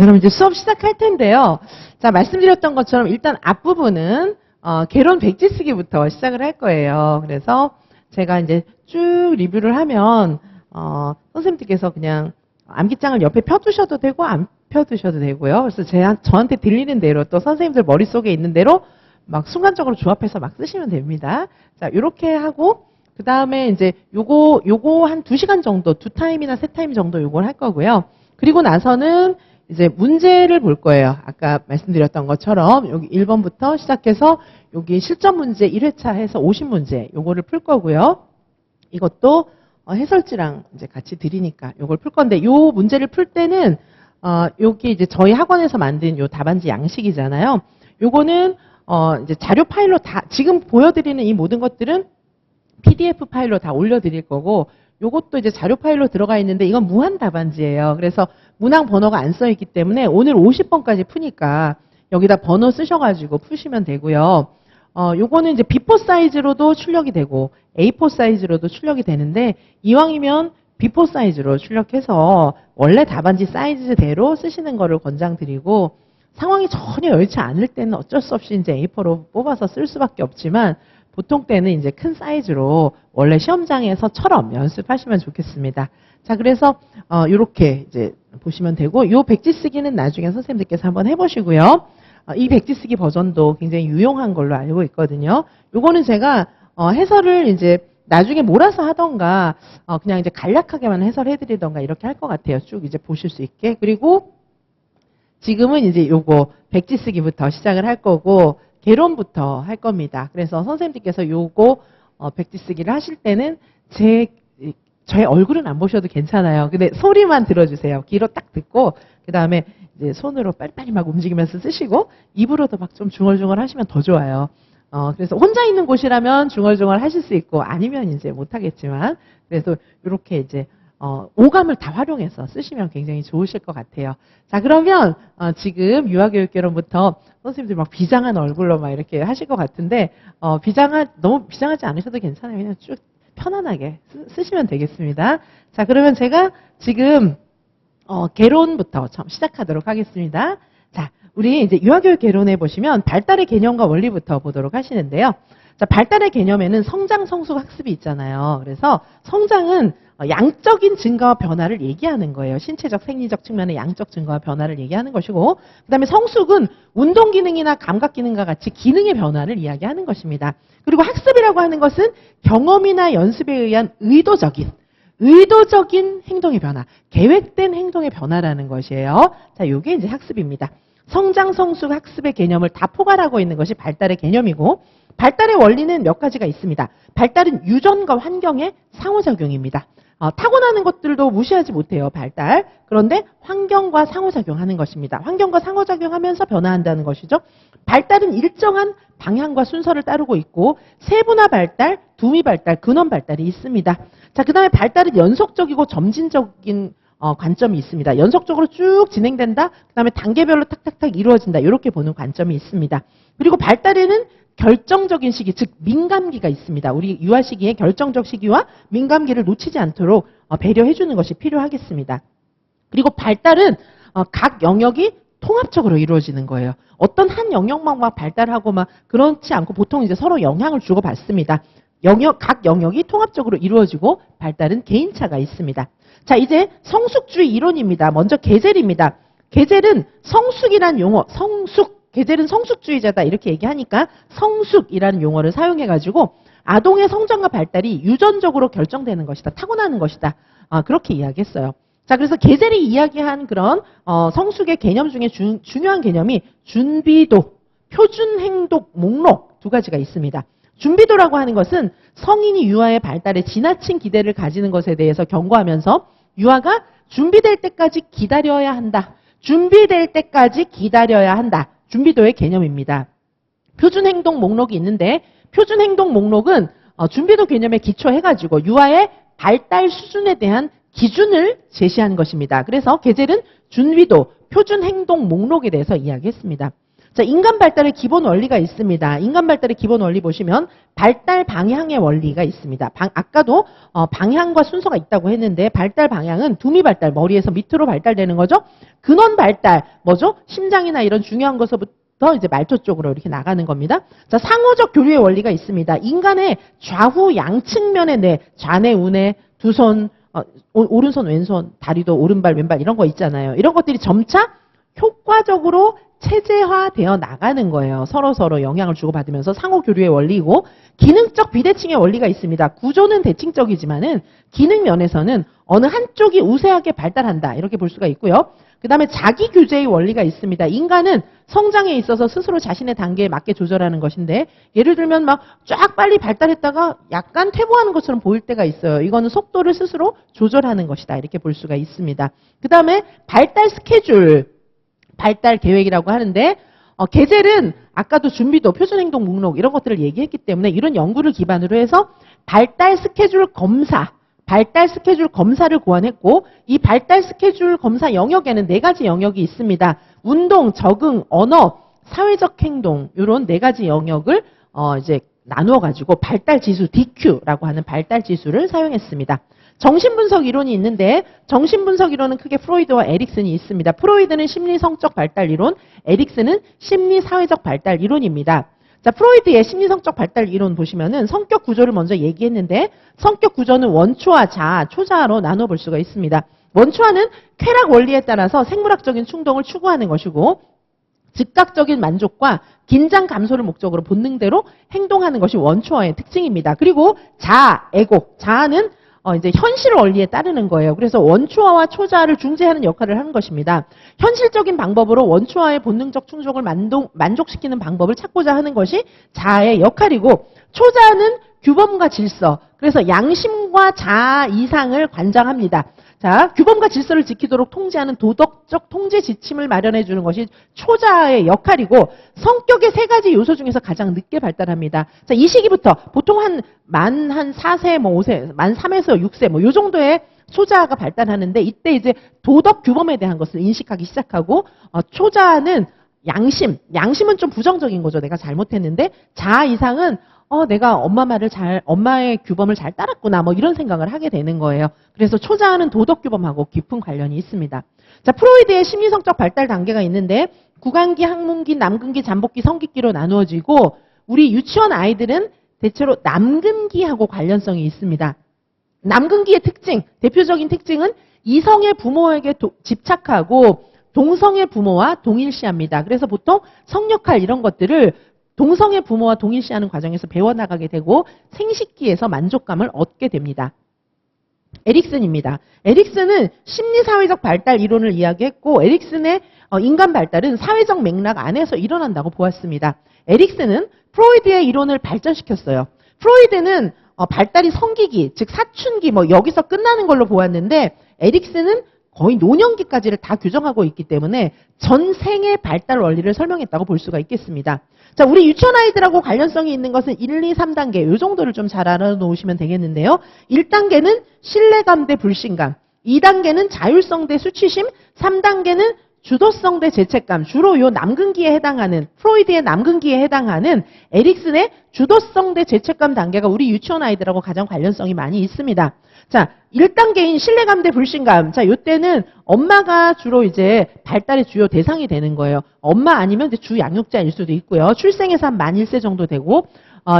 그럼 이제 수업 시작할 텐데요. 자, 말씀드렸던 것처럼 일단 앞부분은 개론 백지 쓰기부터 시작을 할 거예요. 그래서 제가 이제 쭉 리뷰를 하면 선생님들께서 그냥 암기장을 옆에 펴두셔도 되고 안 펴두셔도 되고요. 그래서 저한테 들리는 대로 또 선생님들 머릿속에 있는 대로 막 순간적으로 조합해서 막 쓰시면 됩니다. 자, 이렇게 하고 그 다음에 이제 요거 한 2시간 정도, 2타임이나 3타임 정도 요걸 할 거고요. 그리고 나서는 이제 문제를 볼 거예요. 아까 말씀드렸던 것처럼 여기 1번부터 시작해서 여기 실전 문제 1회차 해서 50문제 요거를 풀 거고요. 이것도 해설지랑 이제 같이 드리니까 요걸 풀 건데 요 문제를 풀 때는 여기 이제 저희 학원에서 만든 요 답안지 양식이잖아요. 요거는 이제 자료 파일로 다 지금 보여드리는 이 모든 것들은 PDF 파일로 다 올려드릴 거고 요것도 이제 자료 파일로 들어가 있는데 이건 무한 답안지예요. 그래서 문항 번호가 안 써 있기 때문에 오늘 50번까지 푸니까 여기다 번호 쓰셔가지고 푸시면 되고요. 요거는 이제 B4 사이즈로도 출력이 되고 A4 사이즈로도 출력이 되는데 이왕이면 B4 사이즈로 출력해서 원래 답안지 사이즈대로 쓰시는 거를 권장드리고 상황이 전혀 여의치 않을 때는 어쩔 수 없이 이제 A4로 뽑아서 쓸 수밖에 없지만 보통 때는 이제 큰 사이즈로 원래 시험장에서처럼 연습하시면 좋겠습니다. 자, 그래서 이렇게 이제 보시면 되고 요 백지 쓰기는 나중에 선생님들께서 한번 해보시고요. 이 백지 쓰기 버전도 굉장히 유용한 걸로 알고 있거든요. 요거는 제가 해설을 이제 나중에 몰아서 하던가 그냥 이제 간략하게만 해설해드리던가 이렇게 할 것 같아요. 쭉 이제 보실 수 있게. 그리고 지금은 이제 요거 백지 쓰기부터 시작을 할 거고 개론부터 할 겁니다. 그래서 선생님들께서 요거 백지 쓰기를 하실 때는 저의 얼굴은 안 보셔도 괜찮아요. 근데 소리만 들어주세요. 귀로 딱 듣고 그 다음에 이제 손으로 빨리빨리 막 움직이면서 쓰시고 입으로도 막 좀 중얼중얼 하시면 더 좋아요. 그래서 혼자 있는 곳이라면 중얼중얼 하실 수 있고 아니면 이제 못하겠지만 그래서 이렇게 이제 오감을 다 활용해서 쓰시면 굉장히 좋으실 것 같아요. 자, 그러면 지금 유아교육개론부터 선생님들 막 비장한 얼굴로 막 이렇게 하실 것 같은데 너무 비장하지 않으셔도 괜찮아요. 그냥 쭉 편안하게 쓰시면 되겠습니다. 자, 그러면 제가 지금 개론부터 시작하도록 하겠습니다. 자, 우리 이제 유아교육 개론에 보시면 발달의 개념과 원리부터 보도록 하시는데요. 자, 발달의 개념에는 성장, 성숙, 학습이 있잖아요. 그래서 성장은 양적인 증가와 변화를 얘기하는 거예요. 신체적, 생리적 측면의 양적 증가와 변화를 얘기하는 것이고 그 다음에 성숙은 운동 기능이나 감각 기능과 같이 기능의 변화를 이야기하는 것입니다. 그리고 학습이라고 하는 것은 경험이나 연습에 의한 의도적인 행동의 변화, 계획된 행동의 변화라는 것이에요. 자, 요게 이제 학습입니다. 성장, 성숙, 학습의 개념을 다 포괄하고 있는 것이 발달의 개념이고 발달의 원리는 몇 가지가 있습니다. 발달은 유전과 환경의 상호작용입니다. 타고나는 것들도 무시하지 못해요. 발달. 그런데 환경과 상호작용하는 것입니다. 환경과 상호작용하면서 변화한다는 것이죠. 발달은 일정한 방향과 순서를 따르고 있고 세분화 발달, 두미 발달, 근원 발달이 있습니다. 자, 그 다음에 발달은 연속적이고 점진적인 관점이 있습니다. 연속적으로 쭉 진행된다. 그 다음에 단계별로 탁탁탁 이루어진다. 이렇게 보는 관점이 있습니다. 그리고 발달에는 결정적인 시기, 즉 민감기가 있습니다. 우리 유아 시기에 결정적 시기와 민감기를 놓치지 않도록 배려해 주는 것이 필요하겠습니다. 그리고 발달은 각 영역이 통합적으로 이루어지는 거예요. 어떤 한 영역만 막 발달하고 막 그렇지 않고 보통 이제 서로 영향을 주고 받습니다. 각 영역이 통합적으로 이루어지고 발달은 개인차가 있습니다. 자, 이제 성숙주의 이론입니다. 먼저 게젤입니다. 게젤은 성숙이란 용어, 게젤은 성숙주의자다 이렇게 얘기하니까 성숙이라는 용어를 사용해가지고 아동의 성장과 발달이 유전적으로 결정되는 것이다. 타고나는 것이다. 그렇게 이야기했어요. 자, 그래서 게젤이 이야기한 그런 성숙의 개념 중에 중요한 개념이 준비도, 표준행동 목록 두 가지가 있습니다. 준비도라고 하는 것은 성인이 유아의 발달에 지나친 기대를 가지는 것에 대해서 경고하면서 유아가 준비될 때까지 기다려야 한다. 준비될 때까지 기다려야 한다. 준비도의 개념입니다. 표준행동 목록이 있는데 표준행동 목록은 준비도 개념에 기초해가지고 유아의 발달 수준에 대한 기준을 제시하는 것입니다. 그래서 게젤은 준비도, 표준행동 목록에 대해서 이야기했습니다. 자, 인간 발달의 기본 원리가 있습니다. 인간 발달의 기본 원리 보시면 발달 방향의 원리가 있습니다. 아까도 방향과 순서가 있다고 했는데 발달 방향은 두미 발달, 머리에서 밑으로 발달되는 거죠. 근원 발달, 뭐죠? 심장이나 이런 중요한 것부터 이제 말초 쪽으로 이렇게 나가는 겁니다. 자, 상호적 교류의 원리가 있습니다. 인간의 좌우 양측면의 뇌, 좌뇌, 우뇌, 두 손, 오른손, 왼손, 다리도 오른발, 왼발 이런 거 있잖아요. 이런 것들이 점차 효과적으로 체제화되어 나가는 거예요. 서로서로 영향을 주고받으면서 상호교류의 원리이고 기능적 비대칭의 원리가 있습니다. 구조는 대칭적이지만은 기능 면에서는 어느 한쪽이 우세하게 발달한다. 이렇게 볼 수가 있고요. 그 다음에 자기규제의 원리가 있습니다. 인간은 성장에 있어서 스스로 자신의 단계에 맞게 조절하는 것인데 예를 들면 막 쫙 빨리 발달했다가 약간 퇴보하는 것처럼 보일 때가 있어요. 이거는 속도를 스스로 조절하는 것이다. 이렇게 볼 수가 있습니다. 그 다음에 발달 스케줄, 발달 계획이라고 하는데 게젤은 아까도 준비도, 표준행동 목록 이런 것들을 얘기했기 때문에 이런 연구를 기반으로 해서 발달 스케줄 검사, 발달 스케줄 검사를 고안했고 이 발달 스케줄 검사 영역에는 4가지 영역이 있습니다. 운동, 적응, 언어, 사회적 행동 이런 4가지 영역을 이제 나누어 가지고 발달 지수 DQ라고 하는 발달 지수를 사용했습니다. 정신분석 이론이 있는데 정신분석 이론은 크게 프로이드와 에릭슨이 있습니다. 프로이드는 심리성적 발달 이론, 에릭슨은 심리사회적 발달 이론입니다. 자, 프로이드의 심리성적 발달 이론 보시면은 성격 구조를 먼저 얘기했는데 성격 구조는 원초화, 자아, 초자아로 나눠볼 수가 있습니다. 원초화는 쾌락 원리에 따라서 생물학적인 충동을 추구하는 것이고 즉각적인 만족과 긴장 감소를 목적으로 본능대로 행동하는 것이 원초화의 특징입니다. 그리고 자아, 에고, 자아는 이제 현실 원리에 따르는 거예요. 그래서 원초화와 초자아를 중재하는 역할을 하는 것입니다. 현실적인 방법으로 원초화의 본능적 충족을 만족시키는 방법을 찾고자 하는 것이 자아의 역할이고 초자아는 규범과 질서, 그래서 양심과 자아 이상을 관장합니다. 자, 규범과 질서를 지키도록 통제하는 도덕적 통제 지침을 마련해 주는 것이 초자아의 역할이고 성격의 3가지 요소 중에서 가장 늦게 발달합니다. 자, 이 시기부터 보통 만 4세, 뭐 5세, 만 3에서 6세 뭐 요 정도의 초자아가 발달하는데 이때 이제 도덕 규범에 대한 것을 인식하기 시작하고 초자아는 양심은 좀 부정적인 거죠. 내가 잘못했는데 자아 이상은 내가 엄마의 규범을 잘 따랐구나, 뭐 이런 생각을 하게 되는 거예요. 그래서 초자아는 도덕 규범하고 깊은 관련이 있습니다. 자, 프로이드의 심리성적 발달 단계가 있는데 구강기, 학문기, 남근기, 잠복기, 성기기로 나누어지고 우리 유치원 아이들은 대체로 남근기하고 관련성이 있습니다. 남근기의 특징, 대표적인 특징은 이성의 부모에게 집착하고 동성의 부모와 동일시합니다. 그래서 보통 성역할 이런 것들을 동성의 부모와 동일시하는 과정에서 배워나가게 되고 생식기에서 만족감을 얻게 됩니다. 에릭슨입니다. 에릭슨은 심리사회적 발달 이론을 이야기했고 에릭슨의 인간 발달은 사회적 맥락 안에서 일어난다고 보았습니다. 에릭슨은 프로이드의 이론을 발전시켰어요. 프로이드는 발달이 성기기, 즉 사춘기 뭐 여기서 끝나는 걸로 보았는데 에릭슨은 거의 노년기까지를 다 규정하고 있기 때문에 전생의 발달 원리를 설명했다고 볼 수가 있겠습니다. 자, 우리 유치원 아이들하고 관련성이 있는 것은 1, 2, 3단계 이 정도를 좀 잘 알아놓으시면 되겠는데요. 1단계는 신뢰감 대 불신감, 2단계는 자율성 대 수치심, 3단계는 주도성 대 죄책감, 주로 요 남근기에 해당하는 프로이드의 남근기에 해당하는 에릭슨의 주도성 대 죄책감 단계가 우리 유치원 아이들하고 가장 관련성이 많이 있습니다. 자, 1단계인 신뢰감 대 불신감. 자, 요때는 엄마가 주로 이제 발달의 주요 대상이 되는 거예요. 엄마 아니면 이제 주 양육자일 수도 있고요. 출생에서 한 만 1세 정도 되고,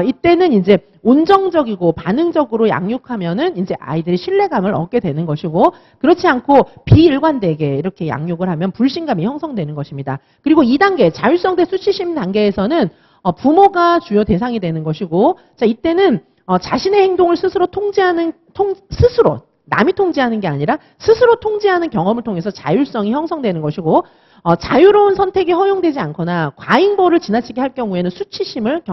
이때는 이제 온정적이고 반응적으로 양육하면은 이제 아이들이 신뢰감을 얻게 되는 것이고, 그렇지 않고 비일관되게 이렇게 양육을 하면 불신감이 형성되는 것입니다. 그리고 2단계, 자율성 대 수치심 단계에서는 부모가 주요 대상이 되는 것이고, 자, 이때는 자신의 행동을 스스로 남이 통제하는 게 아니라 스스로 통제하는 경험을 통해서 자율성이 형성되는 것이고, 자유로운 선택이 허용되지 않거나 과잉보를 지나치게 할 경우에는 수치심을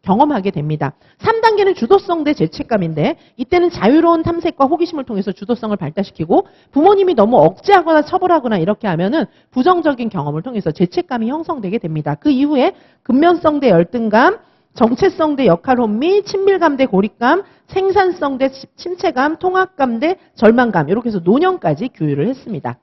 경험하게 됩니다. 3단계는 주도성 대 죄책감인데 이때는 자유로운 탐색과 호기심을 통해서 주도성을 발달시키고 부모님이 너무 억제하거나 처벌하거나 이렇게 하면은 부정적인 경험을 통해서 죄책감이 형성되게 됩니다. 그 이후에 근면성 대 열등감, 정체성 대 역할 혼미, 친밀감 대 고립감, 생산성 대 침체감, 통합감 대 절망감 이렇게 해서 노년까지 교육을 했습니다.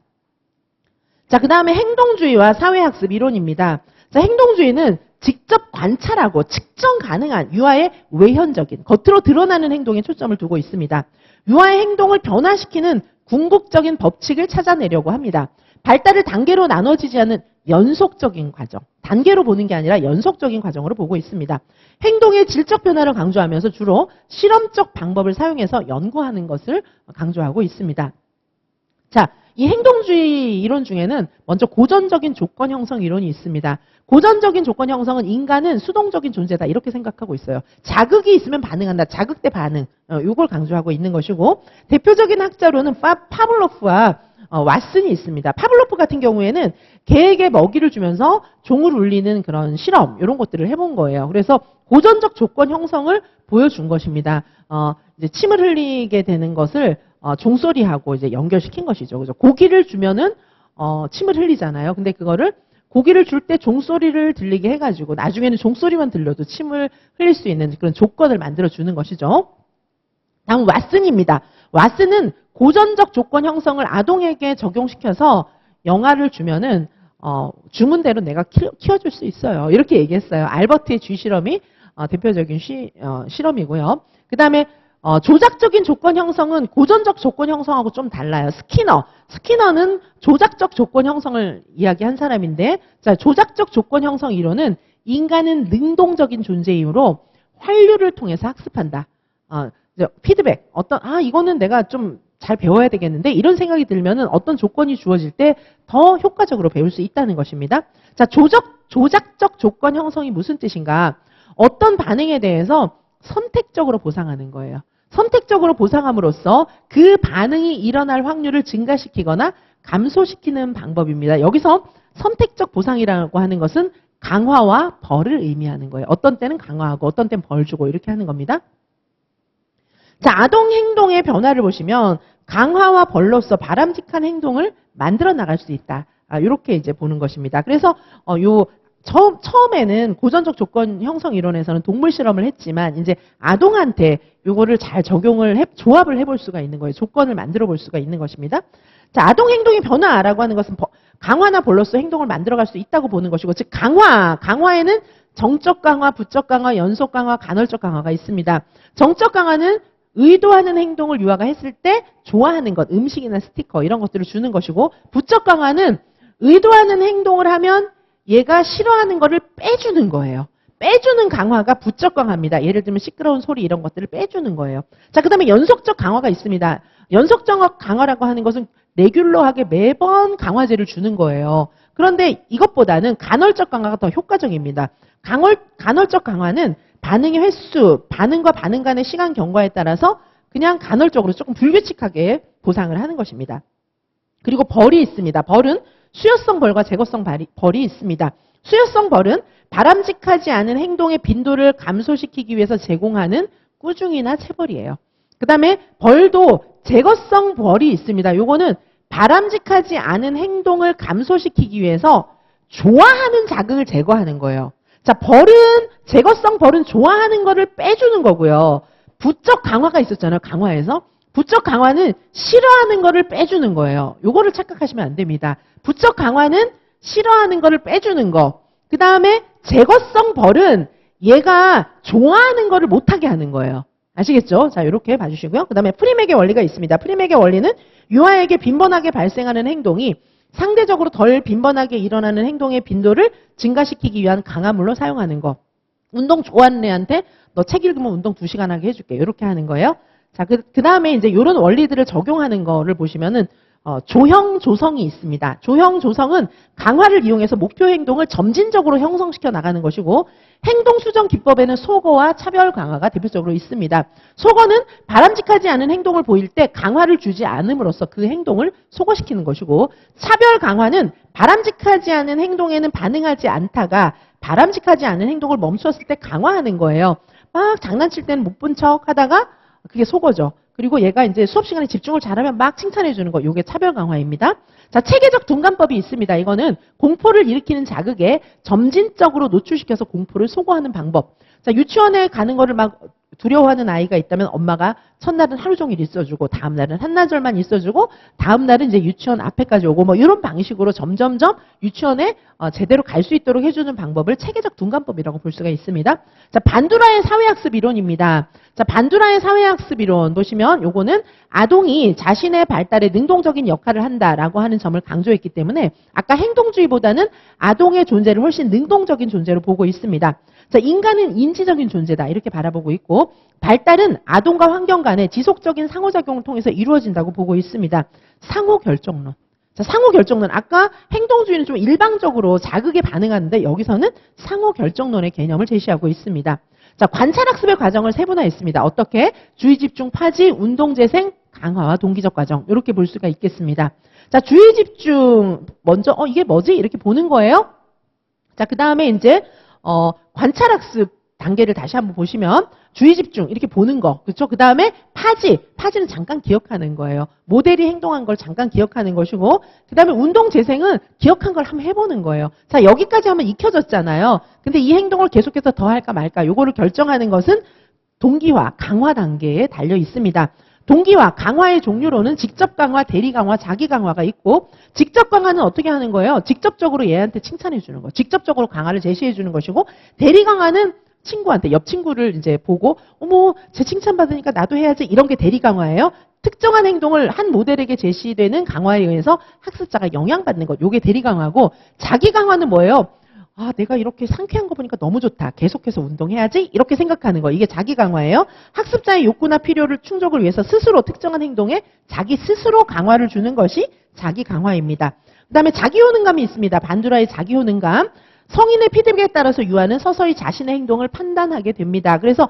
자, 그 다음에 행동주의와 사회학습 이론입니다. 자, 행동주의는 직접 관찰하고 측정 가능한 유아의 외현적인, 겉으로 드러나는 행동에 초점을 두고 있습니다. 유아의 행동을 변화시키는 궁극적인 법칙을 찾아내려고 합니다. 발달을 단계로 나눠지지 않은 연속적인 과정, 단계로 보는 게 아니라 연속적인 과정으로 보고 있습니다. 행동의 질적 변화를 강조하면서 주로 실험적 방법을 사용해서 연구하는 것을 강조하고 있습니다. 자, 이 행동주의 이론 중에는 먼저 고전적인 조건 형성 이론이 있습니다. 고전적인 조건 형성은 인간은 수동적인 존재다 이렇게 생각하고 있어요. 자극이 있으면 반응한다. 자극 대 반응. 이걸 강조하고 있는 것이고, 대표적인 학자로는 파블로프와 왓슨이 있습니다. 파블로프 같은 경우에는 개에게 먹이를 주면서 종을 울리는 그런 실험 이런 것들을 해본 거예요. 그래서 고전적 조건 형성을 보여준 것입니다. 이제 침을 흘리게 되는 것을 종소리하고 이제 연결시킨 것이죠. 그죠? 고기를 주면은 침을 흘리잖아요. 근데 그거를 고기를 줄 때 종소리를 들리게 해가지고 나중에는 종소리만 들려도 침을 흘릴 수 있는 그런 조건을 만들어 주는 것이죠. 다음 왓슨입니다. 왓슨은 고전적 조건 형성을 아동에게 적용시켜서 영화를 주면은 주문 대로 내가 키워줄 수 있어요. 이렇게 얘기했어요. 알버트의 쥐 실험이 대표적인 실험이고요. 그 다음에 조작적인 조건 형성은 고전적 조건 형성하고 좀 달라요. 스키너는 조작적 조건 형성을 이야기한 사람인데, 자, 조작적 조건 형성 이론은 인간은 능동적인 존재이므로 환류를 통해서 학습한다. 피드백, 이거는 내가 좀 잘 배워야 되겠는데 이런 생각이 들면은 어떤 조건이 주어질 때 더 효과적으로 배울 수 있다는 것입니다. 자, 조작적 조건 형성이 무슨 뜻인가? 어떤 반응에 대해서 선택적으로 보상하는 거예요. 선택적으로 보상함으로써 그 반응이 일어날 확률을 증가시키거나 감소시키는 방법입니다. 여기서 선택적 보상이라고 하는 것은 강화와 벌을 의미하는 거예요. 어떤 때는 강화하고 어떤 때는 벌 주고 이렇게 하는 겁니다. 자, 아동 행동의 변화를 보시면 강화와 벌로서 바람직한 행동을 만들어 나갈 수 있다. 이렇게 이제 보는 것입니다. 그래서 처음에는 고전적 조건 형성 이론에서는 동물 실험을 했지만 이제 아동한테 요거를 잘 조합을 해볼 수가 있는 거예요. 조건을 만들어 볼 수가 있는 것입니다. 자, 아동 행동의 변화라고 하는 것은 강화나 벌로서 행동을 만들어갈 수 있다고 보는 것이고, 즉 강화에는 정적 강화, 부적 강화, 연속 강화, 간헐적 강화가 있습니다. 정적 강화는 의도하는 행동을 유아가 했을 때 좋아하는 것, 음식이나 스티커 이런 것들을 주는 것이고, 부적 강화는 의도하는 행동을 하면 얘가 싫어하는 거를 빼주는 거예요. 빼주는 강화가 부적 강화입니다. 예를 들면 시끄러운 소리 이런 것들을 빼주는 거예요. 자, 그 다음에 연속적 강화가 있습니다. 연속적 강화라고 하는 것은 레귤러하게 매번 강화제를 주는 거예요. 그런데 이것보다는 간헐적 강화가 더 효과적입니다. 간헐적 강화는 반응의 횟수, 반응과 반응 간의 시간 경과에 따라서 그냥 간헐적으로 조금 불규칙하게 보상을 하는 것입니다. 그리고 벌이 있습니다. 벌은 수요성 벌과 제거성 벌이 있습니다. 수요성 벌은 바람직하지 않은 행동의 빈도를 감소시키기 위해서 제공하는 꾸중이나 체벌이에요. 그 다음에 벌도 제거성 벌이 있습니다. 요거는 바람직하지 않은 행동을 감소시키기 위해서 좋아하는 자극을 제거하는 거예요. 자, 제거성 벌은 좋아하는 거를 빼주는 거고요. 부적 강화가 있었잖아요. 강화에서. 부적 강화는 싫어하는 거를 빼주는 거예요. 요거를 착각하시면 안 됩니다. 부적 강화는 싫어하는 거를 빼주는 거. 그 다음에 제거성 벌은 얘가 좋아하는 거를 못하게 하는 거예요. 아시겠죠? 자, 이렇게 봐주시고요. 그 다음에 프리맥의 원리가 있습니다. 프리맥의 원리는 유아에게 빈번하게 발생하는 행동이 상대적으로 덜 빈번하게 일어나는 행동의 빈도를 증가시키기 위한 강화물로 사용하는 거. 운동 좋아하는 애한테 너 책 읽으면 운동 2시간 하게 해줄게. 이렇게 하는 거예요. 자, 그 다음에 이제 이런 원리들을 적용하는 거를 보시면은 조형 조성이 있습니다. 조형 조성은 강화를 이용해서 목표 행동을 점진적으로 형성시켜 나가는 것이고, 행동 수정 기법에는 소거와 차별 강화가 대표적으로 있습니다. 소거는 바람직하지 않은 행동을 보일 때 강화를 주지 않음으로써 그 행동을 소거시키는 것이고, 차별 강화는 바람직하지 않은 행동에는 반응하지 않다가 바람직하지 않은 행동을 멈추었을 때 강화하는 거예요. 막 장난칠 때는 못 본 척 하다가 그게 속어죠. 그리고 얘가 이제 수업 시간에 집중을 잘하면 막 칭찬해 주는 거. 이게 차별 강화입니다. 자, 체계적 둔감법이 있습니다. 이거는 공포를 일으키는 자극에 점진적으로 노출시켜서 공포를 소거하는 방법. 자, 유치원에 가는 거를 막 두려워하는 아이가 있다면 엄마가 첫날은 하루 종일 있어주고 다음날은 한나절만 있어주고 다음날은 이제 유치원 앞에까지 오고 뭐 이런 방식으로 점점점 유치원에 제대로 갈 수 있도록 해주는 방법을 체계적 둔감법이라고 볼 수가 있습니다. 자, 반두라의 사회학습 이론입니다. 자, 반두라의 사회학습 이론 보시면 요거는 아동이 자신의 발달에 능동적인 역할을 한다라고 하는 점을 강조했기 때문에 아까 행동주의보다는 아동의 존재를 훨씬 능동적인 존재로 보고 있습니다. 자, 인간은 인지적인 존재다 이렇게 바라보고 있고 발달은 아동과 환경 간의 지속적인 상호작용을 통해서 이루어진다고 보고 있습니다. 상호결정론. 자, 상호결정론. 아까 행동주의는 좀 일방적으로 자극에 반응하는데 여기서는 상호결정론의 개념을 제시하고 있습니다. 자, 관찰학습의 과정을 세분화했습니다. 어떻게? 주의집중, 파지, 운동재생, 강화와 동기적 과정 이렇게 볼 수가 있겠습니다. 자, 주의집중 먼저 이게 뭐지? 이렇게 보는 거예요. 자, 그 다음에 이제 관찰학습 단계를 다시 한번 보시면 주의집중 이렇게 보는 거 그렇죠? 그 다음에 파지는 잠깐 기억하는 거예요. 모델이 행동한 걸 잠깐 기억하는 것이고 그 다음에 운동재생은 기억한 걸 한번 해보는 거예요. 자, 여기까지 하면 익혀졌잖아요. 근데 이 행동을 계속해서 더 할까 말까 요거를 결정하는 것은 동기화, 강화 단계에 달려 있습니다. 동기화, 강화의 종류로는 직접 강화, 대리 강화, 자기 강화가 있고 직접 강화는 어떻게 하는 거예요? 직접적으로 얘한테 칭찬해 주는 거. 직접적으로 강화를 제시해 주는 것이고 대리 강화는 친구한테 옆 친구를 이제 보고 어머 제 칭찬 받으니까 나도 해야지 이런 게 대리 강화예요. 특정한 행동을 한 모델에게 제시되는 강화에 의해서 학습자가 영향받는 것. 요게 대리 강화고 자기 강화는 뭐예요? 아, 내가 이렇게 상쾌한 거 보니까 너무 좋다. 계속해서 운동해야지. 이렇게 생각하는 거. 이게 자기 강화예요. 학습자의 욕구나 필요를 충족을 위해서 스스로 특정한 행동에 자기 스스로 강화를 주는 것이 자기 강화입니다. 그 다음에 자기 효능감이 있습니다. 반두라의 자기 효능감. 성인의 피드백에 따라서 유아는 서서히 자신의 행동을 판단하게 됩니다. 그래서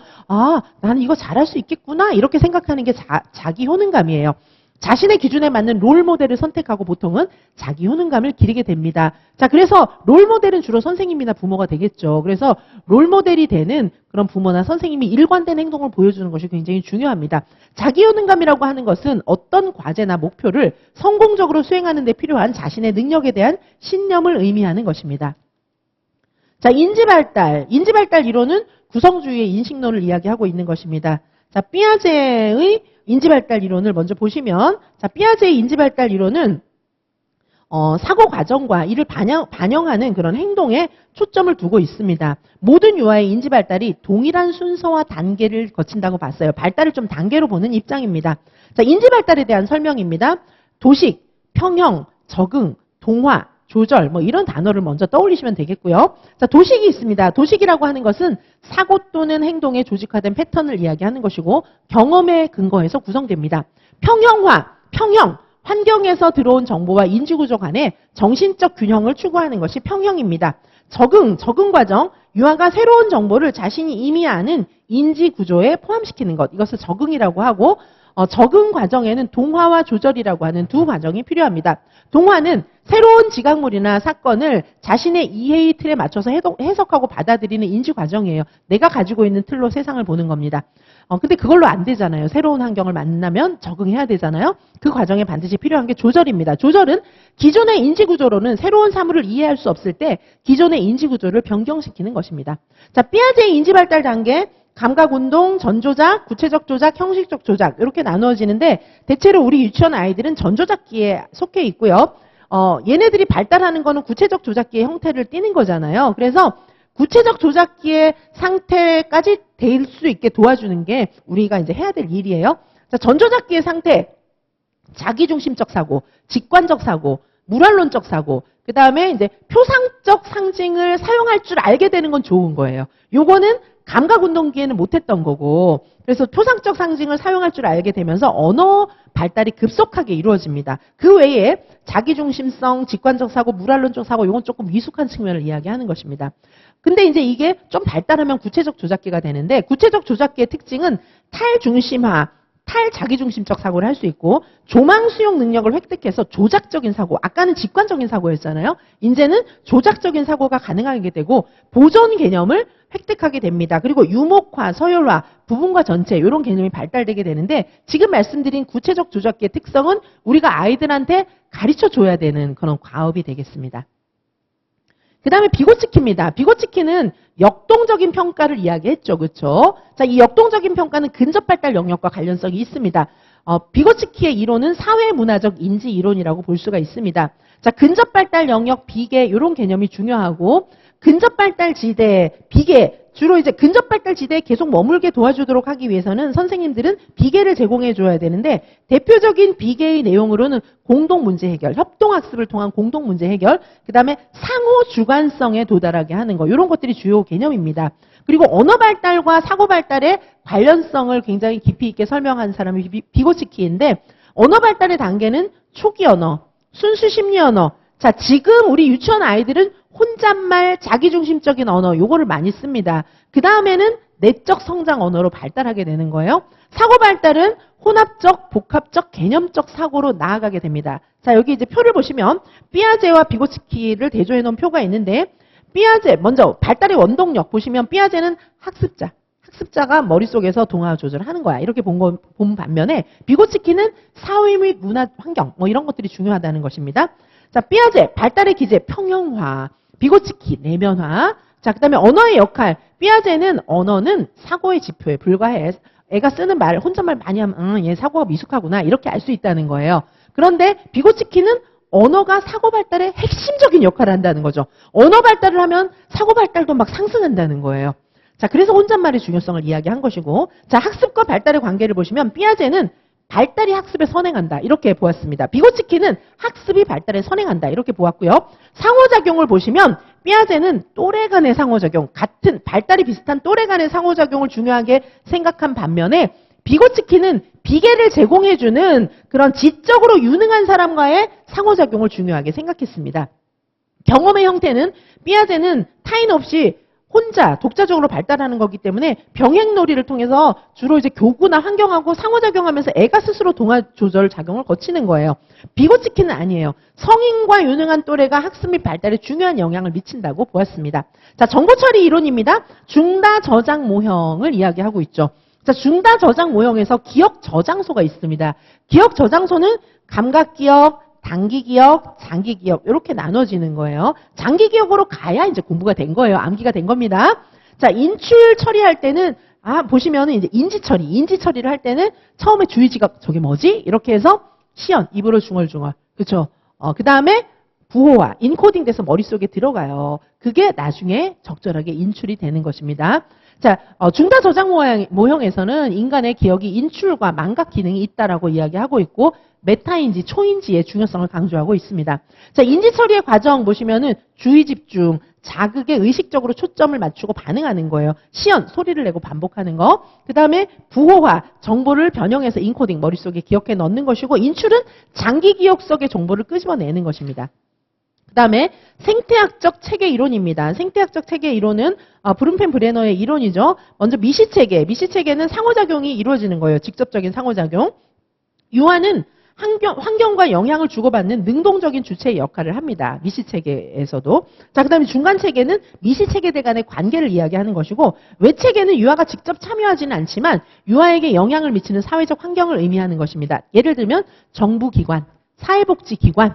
나는 이거 잘할 수 있겠구나. 이렇게 생각하는 게 자기 효능감이에요. 자신의 기준에 맞는 롤 모델을 선택하고 보통은 자기 효능감을 기르게 됩니다. 자, 그래서 롤 모델은 주로 선생님이나 부모가 되겠죠. 그래서 롤 모델이 되는 그런 부모나 선생님이 일관된 행동을 보여주는 것이 굉장히 중요합니다. 자기 효능감이라고 하는 것은 어떤 과제나 목표를 성공적으로 수행하는 데 필요한 자신의 능력에 대한 신념을 의미하는 것입니다. 자, 인지발달 이론은 구성주의의 인식론을 이야기하고 있는 것입니다. 자, 피아제의 인지발달 이론을 먼저 보시면, 자, 피아제의 인지발달 이론은 사고 과정과 이를 반영하는 그런 행동에 초점을 두고 있습니다. 모든 유아의 인지발달이 동일한 순서와 단계를 거친다고 봤어요. 발달을 좀 단계로 보는 입장입니다. 자, 인지발달에 대한 설명입니다. 도식, 평형, 적응, 동화, 조절 뭐 이런 단어를 먼저 떠올리시면 되겠고요. 자, 도식이 있습니다. 도식이라고 하는 것은 사고 또는 행동의 조직화된 패턴을 이야기하는 것이고 경험에 근거해서 구성됩니다. 평형화, 평형, 환경에서 들어온 정보와 인지구조 간의 정신적 균형을 추구하는 것이 평형입니다. 적응 과정, 유아가 새로운 정보를 자신이 이미 아는 인지구조에 포함시키는 것, 이것을 적응이라고 하고 적응 과정에는 동화와 조절이라고 하는 두 과정이 필요합니다. 동화는 새로운 지각물이나 사건을 자신의 이해의 틀에 맞춰서 해석하고 받아들이는 인지 과정이에요. 내가 가지고 있는 틀로 세상을 보는 겁니다. 근데 그걸로 안 되잖아요. 새로운 환경을 만나면 적응해야 되잖아요. 그 과정에 반드시 필요한 게 조절입니다. 조절은 기존의 인지구조로는 새로운 사물을 이해할 수 없을 때 기존의 인지구조를 변경시키는 것입니다. 자, 피아제의 인지발달 단계, 감각운동, 전조작, 구체적 조작, 형식적 조작 이렇게 나누어지는데 대체로 우리 유치원 아이들은 전조작기에 속해 있고요. 얘네들이 발달하는 거는 구체적 조작기의 형태를 띠는 거잖아요. 그래서 구체적 조작기의 상태까지 될 수 있게 도와주는 게 우리가 이제 해야 될 일이에요. 자, 전조작기의 상태, 자기중심적 사고, 직관적 사고, 물활론적 사고, 그 다음에 이제 표상적 상징을 사용할 줄 알게 되는 건 좋은 거예요. 요거는 감각운동기에는 못했던 거고, 그래서 표상적 상징을 사용할 줄 알게 되면서 언어 발달이 급속하게 이루어집니다. 그 외에 자기중심성, 직관적 사고, 물활론적 사고, 이건 조금 미숙한 측면을 이야기하는 것입니다. 근데 이제 이게 좀 발달하면 구체적 조작기가 되는데, 구체적 조작기의 특징은 탈중심화, 탈자기중심적 사고를 할 수 있고 조망 수용 능력을 획득해서 조작적인 사고, 아까는 직관적인 사고였잖아요. 이제는 조작적인 사고가 가능하게 되고 보존 개념을 획득하게 됩니다. 그리고 유목화, 서열화, 부분과 전체 이런 개념이 발달되게 되는데 지금 말씀드린 구체적 조작기의 특성은 우리가 아이들한테 가르쳐줘야 되는 그런 과업이 되겠습니다. 그 다음에 비고치키입니다. 비고치키는 역동적인 평가를 이야기했죠. 그렇죠? 자, 이 역동적인 평가는 근접 발달 영역과 관련성이 있습니다. 비고츠키의 이론은 사회문화적 인지 이론이라고 볼 수가 있습니다. 자, 근접 발달 영역, 비계 이런 개념이 중요하고 근접 발달 지대, 비계 주로 이제 근접 발달 지대에 계속 머물게 도와주도록 하기 위해서는 선생님들은 비계를 제공해 줘야 되는데 대표적인 비계의 내용으로는 공동 문제 해결, 협동 학습을 통한 공동 문제 해결, 그다음에 상호 주관성에 도달하게 하는 거 이런 것들이 주요 개념입니다. 그리고 언어 발달과 사고 발달의 관련성을 굉장히 깊이 있게 설명한 사람이 비고츠키인데 언어 발달의 단계는 초기 언어, 순수 심리 언어. 자, 지금 우리 유치원 아이들은 혼잣말, 자기중심적인 언어 요거를 많이 씁니다. 그 다음에는 내적 성장 언어로 발달하게 되는 거예요. 사고 발달은 혼합적, 복합적, 개념적 사고로 나아가게 됩니다. 자, 여기 이제 표를 보시면 삐아제와 비고츠키를 대조해 놓은 표가 있는데 삐아제, 먼저 발달의 원동력 보시면 삐아제는 학습자가 머릿속에서 동화 조절하는 거야. 이렇게 본 반면에 비고츠키는 사회 및 문화 환경 뭐 이런 것들이 중요하다는 것입니다. 자, 삐아제 발달의 기제 평형화, 비고츠키 내면화. 자, 그다음에 언어의 역할. 삐아제는 언어는 사고의 지표에 불과해. 애가 쓰는 말 혼잣말 많이 하면 얘 사고가 미숙하구나 이렇게 알 수 있다는 거예요. 그런데 비고츠키는 언어가 사고 발달의 핵심적인 역할을 한다는 거죠. 언어 발달을 하면 사고 발달도 막 상승한다는 거예요. 자, 그래서 혼잣말의 중요성을 이야기한 것이고, 자, 학습과 발달의 관계를 보시면 삐아제는 발달이 학습에 선행한다 이렇게 보았습니다. 비고츠키는 학습이 발달에 선행한다 이렇게 보았고요. 상호작용을 보시면 삐아제는 또래 간의 상호작용, 같은 발달이 비슷한 또래 간의 상호작용을 중요하게 생각한 반면에 비고츠키는 비계를 제공해주는 그런 지적으로 유능한 사람과의 상호작용을 중요하게 생각했습니다. 경험의 형태는 삐아제는 타인 없이 혼자 독자적으로 발달하는 거기 때문에 병행놀이를 통해서 주로 이제 교구나 환경하고 상호작용하면서 애가 스스로 동화 조절 작용을 거치는 거예요. 비고츠키는 아니에요. 성인과 유능한 또래가 학습 및 발달에 중요한 영향을 미친다고 보았습니다. 자, 정보처리 이론입니다. 중다 저장 모형을 이야기하고 있죠. 자, 중다 저장 모형에서 기억 저장소가 있습니다. 기억 저장소는 감각 기억, 단기 기억, 장기 기억 이렇게 나눠지는 거예요. 장기 기억으로 가야 이제 공부가 된 거예요. 암기가 된 겁니다. 자, 인출 처리할 때는 보시면은 이제 인지 처리를 할 때는 처음에 주의지각 저게 뭐지? 이렇게 해서 시연, 입으로 중얼중얼. 그렇죠? 그다음에 부호화, 인코딩 돼서 머릿속에 들어가요. 그게 나중에 적절하게 인출이 되는 것입니다. 자, 중다 저장 모형에서는 인간의 기억이 인출과 망각 기능이 있다라고 이야기하고 있고 메타인지, 초인지의 중요성을 강조하고 있습니다. 자, 인지 처리의 과정 보시면은 주의 집중, 자극에 의식적으로 초점을 맞추고 반응하는 거예요. 시연, 소리를 내고 반복하는 거. 그 다음에 부호화, 정보를 변형해서 인코딩, 머릿속에 기억해 넣는 것이고 인출은 장기 기억 속의 정보를 끄집어내는 것입니다. 그 다음에 생태학적 체계 이론입니다. 생태학적 체계 이론은 브룬펜 브레너의 이론이죠. 먼저 미시체계. 미시체계는 상호작용이 이루어지는 거예요. 직접적인 상호작용. 유아는 환경과 영향을 주고받는 능동적인 주체의 역할을 합니다. 미시체계에서도. 자, 그 다음에 중간체계는 미시체계들 간의 관계를 이야기하는 것이고 외체계는 유아가 직접 참여하지는 않지만 유아에게 영향을 미치는 사회적 환경을 의미하는 것입니다. 예를 들면 정부기관, 사회복지기관,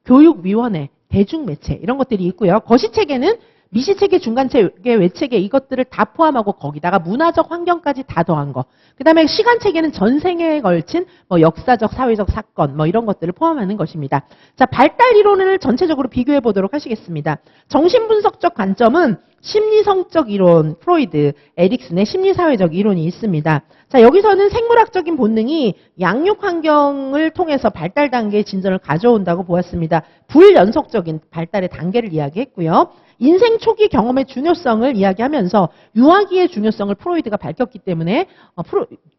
교육위원회, 대중매체 이런 것들이 있고요. 거시체계는 미시체계, 중간체계, 외체계 이것들을 다 포함하고 거기다가 문화적 환경까지 다 더한 거. 그 다음에 시간체계는 전생에 걸친 뭐 역사적, 사회적 사건 뭐 이런 것들을 포함하는 것입니다. 자, 발달 이론을 전체적으로 비교해 보도록 하시겠습니다. 정신분석적 관점은 심리성적 이론, 프로이드, 에릭슨의 심리사회적 이론이 있습니다. 자, 여기서는 생물학적인 본능이 양육 환경을 통해서 발달 단계의 진전을 가져온다고 보았습니다. 불연속적인 발달의 단계를 이야기했고요. 인생 초기 경험의 중요성을 이야기하면서 유아기의 중요성을 프로이드가 밝혔기 때문에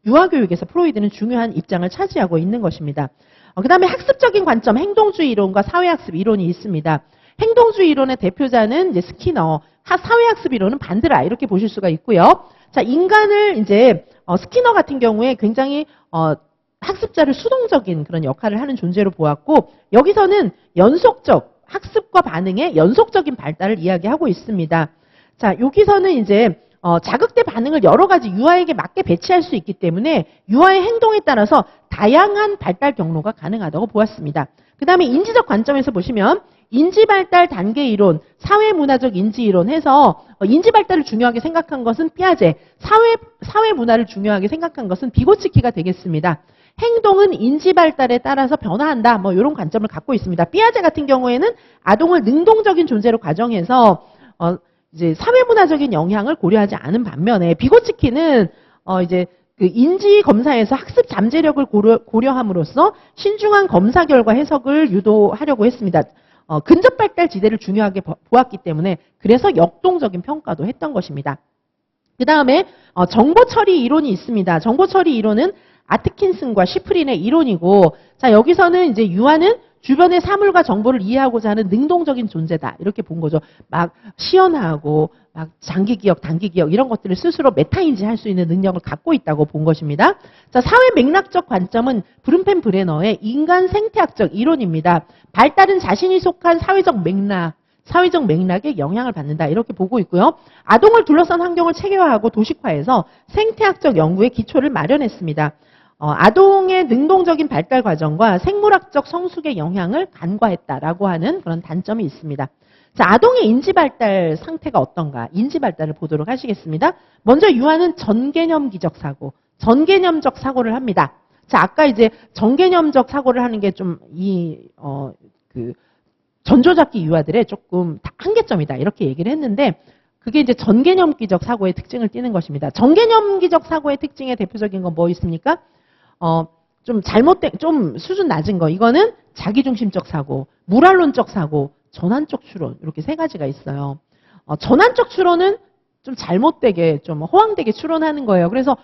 유아교육에서 프로이드는 중요한 입장을 차지하고 있는 것입니다. 그 다음에 학습적인 관점, 행동주의 이론과 사회학습 이론이 있습니다. 행동주의 이론의 대표자는 이제 스키너, 사회학습 이론은 반드라 이렇게 보실 수가 있고요. 자, 인간을 이제 스키너 같은 경우에 굉장히 학습자를 수동적인 그런 역할을 하는 존재로 보았고 여기서는 연속적 학습과 반응의 연속적인 발달을 이야기하고 있습니다. 자, 여기서는 이제 자극대 반응을 여러 가지 유아에게 맞게 배치할 수 있기 때문에 유아의 행동에 따라서 다양한 발달 경로가 가능하다고 보았습니다. 그 다음에 인지적 관점에서 보시면 인지발달 단계 이론, 사회문화적 인지이론 해서 인지 발달을 중요하게 생각한 것은 피아제, 사회 문화를 중요하게 생각한 것은 비고츠키가 되겠습니다. 행동은 인지 발달에 따라서 변화한다. 뭐 이런 관점을 갖고 있습니다. 피아제 같은 경우에는 아동을 능동적인 존재로 가정해서 이제 사회문화적인 영향을 고려하지 않은 반면에 비고츠키는 이제 그 인지 검사에서 학습 잠재력을 고려함으로써 신중한 검사 결과 해석을 유도하려고 했습니다. 근접 발달 지대를 중요하게 보았기 때문에 그래서 역동적인 평가도 했던 것입니다. 그 다음에 정보 처리 이론이 있습니다. 정보 처리 이론은 아트킨슨과 시프린의 이론이고, 자 여기서는 이제 유아는 주변의 사물과 정보를 이해하고자 하는 능동적인 존재다. 이렇게 본 거죠. 막 시연하고 막 장기 기억, 단기 기억 이런 것들을 스스로 메타인지할 수 있는 능력을 갖고 있다고 본 것입니다. 자, 사회 맥락적 관점은 브룬펜 브레너의 인간 생태학적 이론입니다. 발달은 자신이 속한 사회적 맥락에 영향을 받는다. 이렇게 보고 있고요. 아동을 둘러싼 환경을 체계화하고 도식화해서 생태학적 연구의 기초를 마련했습니다. 아동의 능동적인 발달 과정과 생물학적 성숙의 영향을 간과했다라고 하는 그런 단점이 있습니다. 자, 아동의 인지 발달 상태가 어떤가? 인지 발달을 보도록 하시겠습니다. 먼저 유아는 전개념기적 사고, 전개념적 사고를 합니다. 자, 아까 이제 전개념적 사고를 하는 게 좀 전조잡기 유아들의 조금 한계점이다. 이렇게 얘기를 했는데, 그게 이제 전개념기적 사고의 특징을 띠는 것입니다. 전개념기적 사고의 특징의 대표적인 건 뭐 있습니까? 좀 수준 낮은 거. 이거는 자기중심적 사고, 무랄론적 사고, 전환적 추론. 이렇게 세 가지가 있어요. 전환적 추론은 좀 잘못되게, 좀 허황되게 추론하는 거예요. 그래서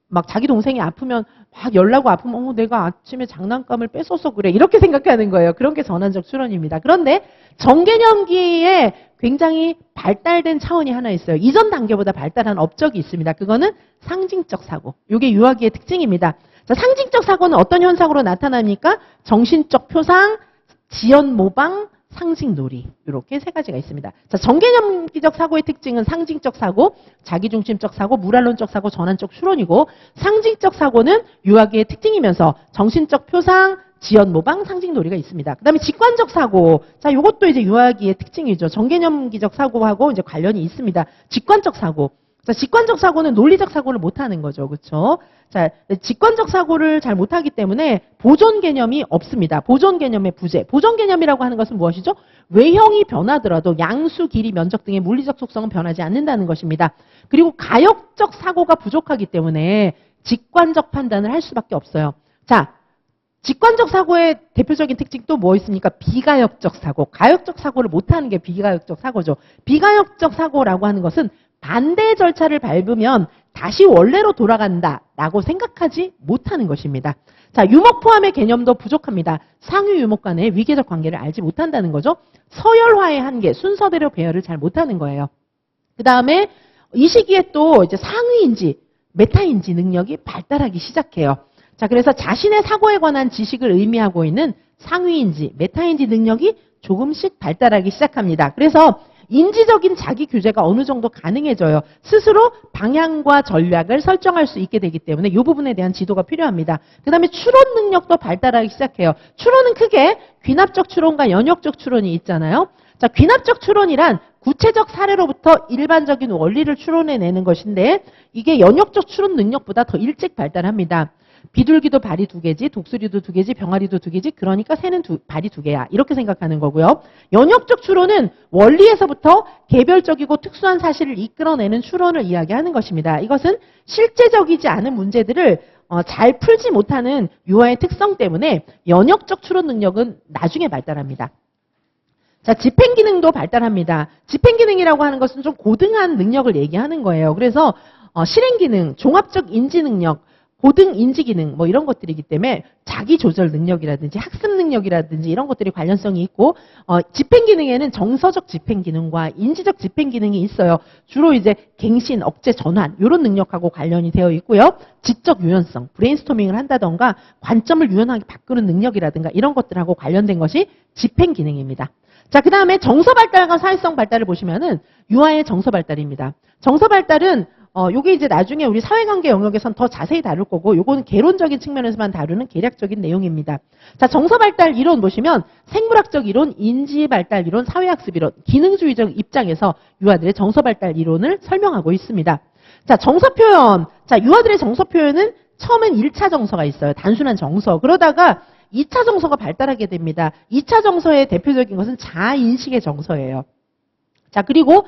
막 자기 동생이 아프면 막 열나고 아프면 내가 아침에 장난감을 뺏어서 그래. 이렇게 생각하는 거예요. 그런 게 전환적 추론입니다. 그런데 전개념기에 굉장히 발달된 차원이 하나 있어요. 이전 단계보다 발달한 업적이 있습니다. 그거는 상징적 사고. 이게 유아기의 특징입니다. 자, 상징적 사고는 어떤 현상으로 나타납니까? 정신적 표상, 지연 모방, 상징 놀이. 이렇게 세 가지가 있습니다. 자, 전개념기적 사고의 특징은 상징적 사고, 자기중심적 사고, 무랄론적 사고, 전환적 추론이고, 상징적 사고는 유아기의 특징이면서 정신적 표상, 지연 모방, 상징 놀이가 있습니다. 그 다음에 직관적 사고. 자, 이것도 이제 유아기의 특징이죠. 전개념기적 사고하고 이제 관련이 있습니다. 직관적 사고. 자, 직관적 사고는 논리적 사고를 못하는 거죠. 그렇죠? 자, 직관적 사고를 잘 못하기 때문에 보존 개념이 없습니다. 보존 개념의 부재. 보존 개념이라고 하는 것은 무엇이죠? 외형이 변하더라도 양수, 길이, 면적 등의 물리적 속성은 변하지 않는다는 것입니다. 그리고 가역적 사고가 부족하기 때문에 직관적 판단을 할 수밖에 없어요. 자, 직관적 사고의 대표적인 특징 또 뭐 있습니까? 비가역적 사고. 가역적 사고를 못하는 게 비가역적 사고죠. 비가역적 사고라고 하는 것은 반대 절차를 밟으면 다시 원래로 돌아간다라고 생각하지 못하는 것입니다. 자, 유목 포함의 개념도 부족합니다. 상위 유목 간의 위계적 관계를 알지 못한다는 거죠. 서열화의 한계, 순서대로 배열을 잘 못하는 거예요. 그 다음에 이 시기에 또 이제 상위인지, 메타인지 능력이 발달하기 시작해요. 자, 그래서 자신의 사고에 관한 지식을 의미하고 있는 상위인지, 메타인지 능력이 조금씩 발달하기 시작합니다. 그래서 인지적인 자기 규제가 어느 정도 가능해져요. 스스로 방향과 전략을 설정할 수 있게 되기 때문에 이 부분에 대한 지도가 필요합니다. 그 다음에 추론 능력도 발달하기 시작해요. 추론은 크게 귀납적 추론과 연역적 추론이 있잖아요. 자, 귀납적 추론이란 구체적 사례로부터 일반적인 원리를 추론해내는 것인데 이게 연역적 추론 능력보다 더 일찍 발달합니다. 비둘기도 발이 2개지, 독수리도 2개지, 병아리도 2개지, 그러니까 새는 발이 2개야. 이렇게 생각하는 거고요. 연역적 추론은 원리에서부터 개별적이고 특수한 사실을 이끌어내는 추론을 이야기하는 것입니다. 이것은 실제적이지 않은 문제들을 잘 풀지 못하는 유아의 특성 때문에 연역적 추론 능력은 나중에 발달합니다. 자, 집행기능도 발달합니다. 집행기능이라고 하는 것은 좀 고등한 능력을 얘기하는 거예요. 그래서 실행기능, 종합적 인지능력, 고등 인지기능 뭐 이런 것들이기 때문에 자기조절 능력이라든지 학습 능력이라든지 이런 것들이 관련성이 있고 집행기능에는 정서적 집행기능과 인지적 집행기능이 있어요. 주로 이제 갱신, 억제, 전환 이런 능력하고 관련이 되어 있고요. 지적 유연성, 브레인스토밍을 한다던가 관점을 유연하게 바꾸는 능력이라든가 이런 것들하고 관련된 것이 집행기능입니다. 자, 그 다음에 정서 발달과 사회성 발달을 보시면은 유아의 정서 발달입니다. 정서 발달은 요게 이제 나중에 우리 사회관계 영역에선 더 자세히 다룰 거고, 요거는 개론적인 측면에서만 다루는 개략적인 내용입니다. 자, 정서발달 이론 보시면 생물학적 이론, 인지발달 이론, 사회학습 이론, 기능주의적 입장에서 유아들의 정서발달 이론을 설명하고 있습니다. 자, 정서표현. 자, 유아들의 정서표현은 처음엔 1차 정서가 있어요. 단순한 정서. 그러다가 2차 정서가 발달하게 됩니다. 2차 정서의 대표적인 것은 자아인식의 정서예요. 자, 그리고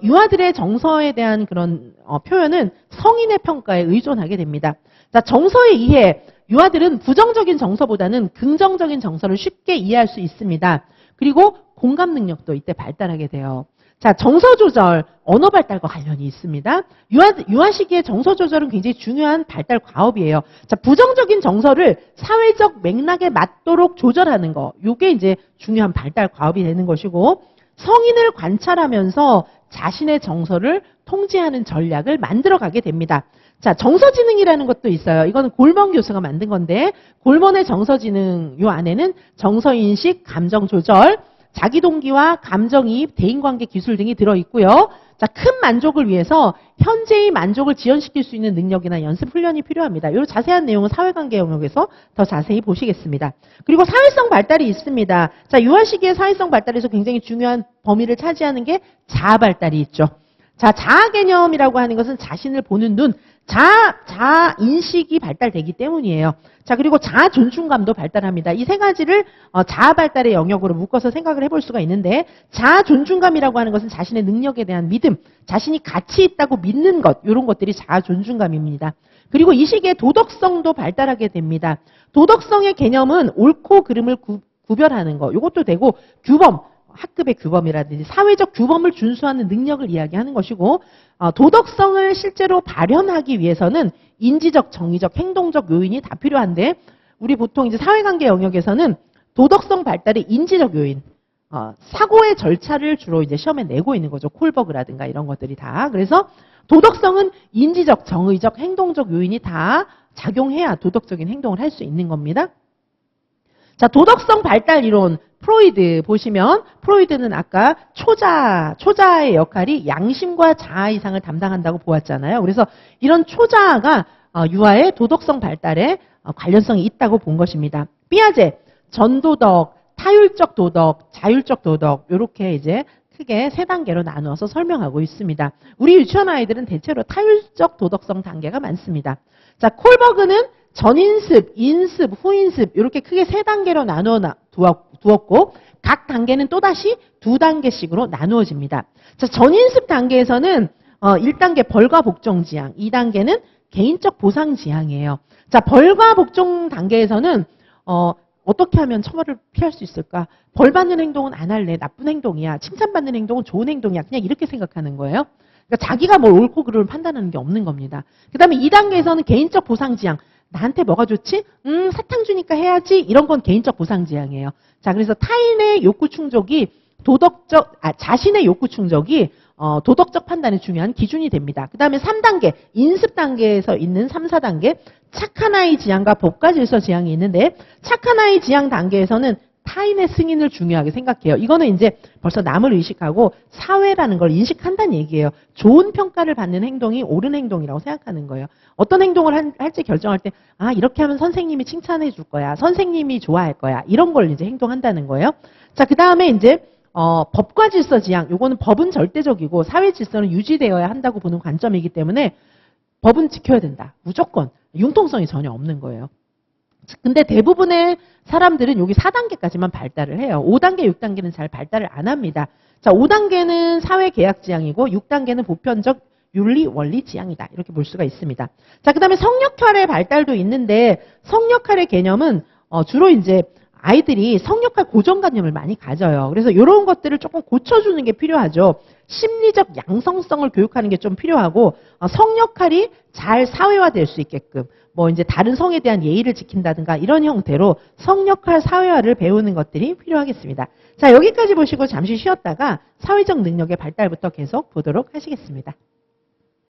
유아들의 정서에 대한 그런 표현은 성인의 평가에 의존하게 됩니다. 자, 정서의 이해. 유아들은 부정적인 정서보다는 긍정적인 정서를 쉽게 이해할 수 있습니다. 그리고 공감 능력도 이때 발달하게 돼요. 자, 정서 조절, 언어 발달과 관련이 있습니다. 유아 시기의 정서 조절은 굉장히 중요한 발달 과업이에요. 자, 부정적인 정서를 사회적 맥락에 맞도록 조절하는 거. 이게 이제 중요한 발달 과업이 되는 것이고, 성인을 관찰하면서 자신의 정서를 통제하는 전략을 만들어가게 됩니다. 자, 정서지능이라는 것도 있어요. 이거는 골먼 교수가 만든 건데, 골먼의 정서지능 요 안에는 정서인식, 감정조절, 자기동기와 감정이입, 대인관계 기술 등이 들어있고요. 자, 큰 만족을 위해서 현재의 만족을 지연시킬 수 있는 능력이나 연습 훈련이 필요합니다. 이 자세한 내용은 사회관계 영역에서 더 자세히 보시겠습니다. 그리고 사회성 발달이 있습니다. 자, 유아 시기의 사회성 발달에서 굉장히 중요한 범위를 차지하는 게 자아 발달이 있죠. 자, 자아 개념이라고 하는 것은 자신을 보는 눈, 자아 인식이 발달되기 때문이에요. 자, 그리고 자아 존중감도 발달합니다. 이 세 가지를 자아 발달의 영역으로 묶어서 생각을 해볼 수가 있는데, 자아 존중감이라고 하는 것은 자신의 능력에 대한 믿음, 자신이 가치 있다고 믿는 것, 이런 것들이 자아 존중감입니다. 그리고 이 시기에 도덕성도 발달하게 됩니다. 도덕성의 개념은 옳고 그름을 구별하는 거, 이것도 되고, 규범, 학급의 규범이라든지 사회적 규범을 준수하는 능력을 이야기하는 것이고, 도덕성을 실제로 발현하기 위해서는 인지적, 정의적, 행동적 요인이 다 필요한데, 우리 보통 이제 사회관계 영역에서는 도덕성 발달의 인지적 요인, 사고의 절차를 주로 이제 시험에 내고 있는 거죠. 콜버그라든가 이런 것들이 다. 그래서 도덕성은 인지적, 정의적, 행동적 요인이 다 작용해야 도덕적인 행동을 할 수 있는 겁니다. 자, 도덕성 발달 이론, 프로이드 보시면, 프로이드는 아까 초자의 역할이 양심과 자아 이상을 담당한다고 보았잖아요. 그래서 이런 초자아가 유아의 도덕성 발달에 관련성이 있다고 본 것입니다. 삐아제, 전도덕, 타율적 도덕, 자율적 도덕, 이렇게 이제 크게 세 단계로 나누어서 설명하고 있습니다. 우리 유치원 아이들은 대체로 타율적 도덕성 단계가 많습니다. 자, 콜버그는 전인습, 인습, 후인습 이렇게 크게 세 단계로 나누어 두었고, 각 단계는 또다시 두 단계씩으로 나누어집니다. 자, 전인습 단계에서는 1단계 벌과 복종 지향, 2단계는 개인적 보상 지향이에요. 자, 벌과 복종 단계에서는 어떻게 하면 처벌을 피할 수 있을까? 벌 받는 행동은 안 할래. 나쁜 행동이야. 칭찬받는 행동은 좋은 행동이야. 그냥 이렇게 생각하는 거예요. 그러니까 자기가 뭘 옳고 그름을 판단하는 게 없는 겁니다. 그 다음에 2단계에서는 개인적 보상 지향. 나한테 뭐가 좋지? 사탕 주니까 해야지. 이런 건 개인적 보상 지향이에요. 자, 그래서 타인의 욕구 충족이 자신의 욕구 충족이 도덕적 판단에 중요한 기준이 됩니다. 그 다음에 3단계, 인습 단계에서 있는 3, 4단계, 착한 아이 지향과 법과 질서 지향이 있는데, 착한 아이 지향 단계에서는 타인의 승인을 중요하게 생각해요. 이거는 이제 벌써 남을 의식하고 사회라는 걸 인식한다는 얘기예요. 좋은 평가를 받는 행동이 옳은 행동이라고 생각하는 거예요. 어떤 행동을 할지 결정할 때, 이렇게 하면 선생님이 칭찬해 줄 거야. 선생님이 좋아할 거야. 이런 걸 이제 행동한다는 거예요. 자, 그 다음에 이제 법과 질서 지향. 요거는 법은 절대적이고 사회 질서는 유지되어야 한다고 보는 관점이기 때문에 법은 지켜야 된다. 무조건. 융통성이 전혀 없는 거예요. 근데 대부분의 사람들은 여기 4단계까지만 발달을 해요. 5단계, 6단계는 잘 발달을 안 합니다. 자, 5단계는 사회계약 지향이고 6단계는 보편적 윤리, 원리 지향이다. 이렇게 볼 수가 있습니다. 자, 그 다음에 성역할의 발달도 있는데, 성역할의 개념은 주로 이제 아이들이 성역할 고정관념을 많이 가져요. 그래서 이런 것들을 조금 고쳐주는 게 필요하죠. 심리적 양성성을 교육하는 게 좀 필요하고, 성역할이 잘 사회화될 수 있게끔, 이제 다른 성에 대한 예의를 지킨다든가 이런 형태로 성역할 사회화를 배우는 것들이 필요하겠습니다. 자, 여기까지 보시고 잠시 쉬었다가 사회적 능력의 발달부터 계속 보도록 하시겠습니다.